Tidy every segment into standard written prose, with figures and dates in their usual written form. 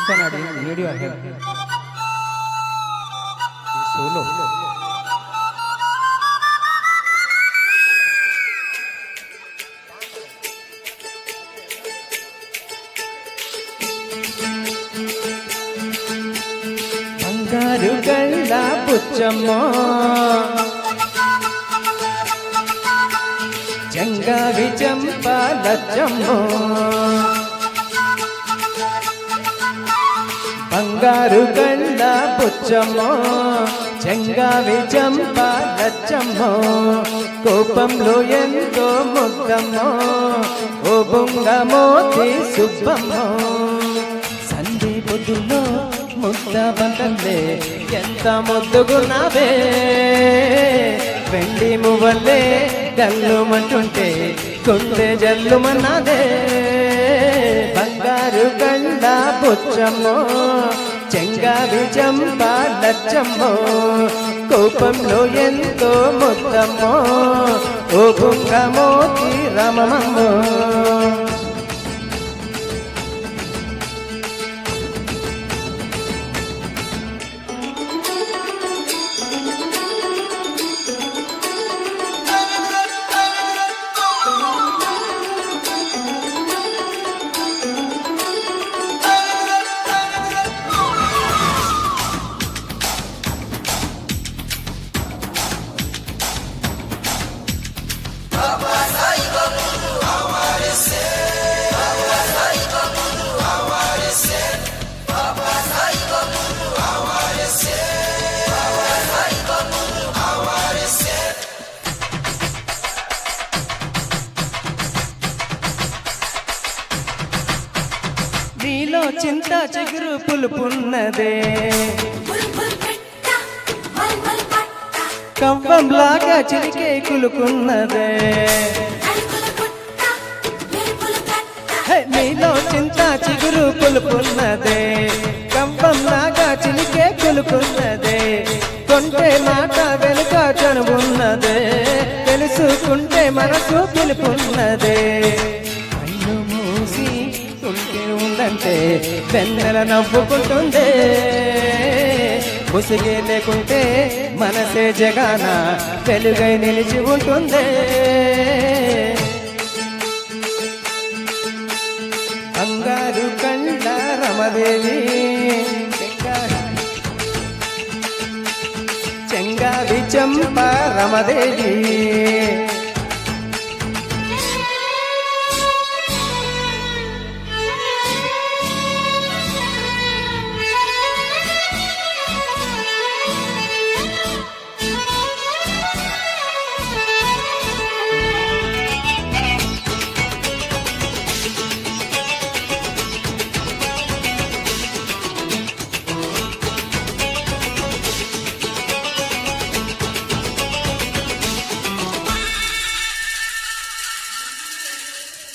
can add in need your help. Solo. బంగారు గళ్ళ పుచ్చమ్మ జంగావి చంపాలచ్చమ్మ బంగారు గళ్ళ పుచ్చమ్మ జంగావి చంపాలచ్చమ్మ కోపంలో ఎంతో ముద్దమ్మ ఓ బొంగమోతి సుబ్బమ్మ సంధి పొద్దుల్లో ముద్ద బంధంలే ఎంత ముద్దుగున్నావే వెండి మువ్వల్లే గల్లుమంటుంటే గుండె జల్లుమన్నదే బంగారు గళ్ళ పుచ్చమ్మో చెంగావి చంపాలచ్చమ్మో కోపంలో ఎంతో ముద్దమ్మో ఓ బొంగమోతి రామమ్మో నీలో చింత చిగురు పులుపున్నదే కవ్వంలాగా చిరికే కులుకున్నదే నీలో చింత చిగురు పులుపున్నదే కవ్వంలాగా చిరికే కులుకున్నదే కొంటే మాట వెనుక చనువున్నదే తెలుసుకుంటే మనసు పిలుపున్నదే ఉందంటే వెన్నెల నవ్వుకుంటుందే ముసిగే లేకుంటే మనసే జగాన వెలుగై నిలిచి ఉంటుందే బంగారు కళ్ళ రమదేవి చెంగావి చంప రమదేవి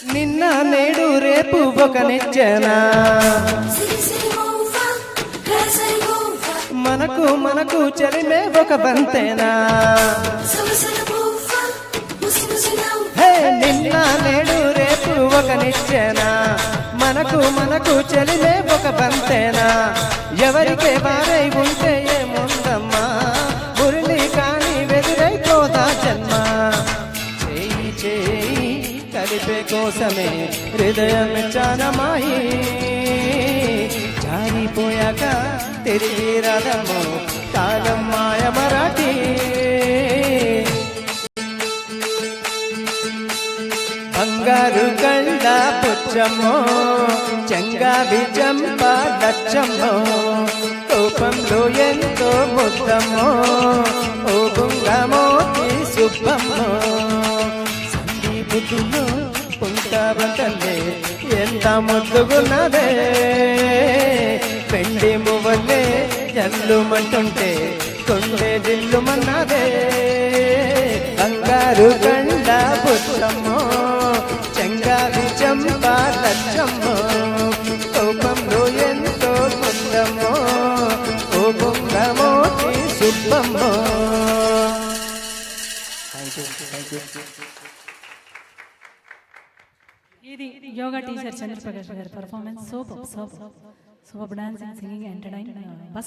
నిన్న నేడు రేపు ఒక నిచ్చెనా మనకు మనకు చలిమే ఒక బంతేనా నిన్న నేడు రేపు ఒక నిచ్చెనా మనకు మనకు చలిమే ఒక బంతేనా ఎవరికే వారై ఉంటే ఏముందమ్మా మురళి కాని వెదురైపోదా జన్మ చేయి చేయి కలిపే కోసమే హృదయం చానమాయి జారిపోయాక తిరిగి రాదమ్మో కాలం మాయ మరాఠీ బంగారు గళ్ళ పుచ్చమ్మో చెంగావి చంపాలచ్చమ్మో కోపంలో ఎంతో ముద్దమ్మో ఓ బొంగమోతి సుబ్బమ్మో బుద్ధుల్లో పుంటాబంతల్లే ఎంత ముద్దుగున్నదే పెండి మువ్వల్లే జల్లుమంటుంటే కొండే దిల్లుమన్నదే బంగారు గళ్ళ పుచ్చమ్మో చెంగావి చంపాలచ్చమ్మో కోపంలో ఎంతో ముద్దమ్మో ఓ బొంగమోతి సుబ్బమ్మో ఇది యోగా టీచర్ చంద్రప్రకాష్ గారి performance super super Superb dancing, singing, entertain. Bus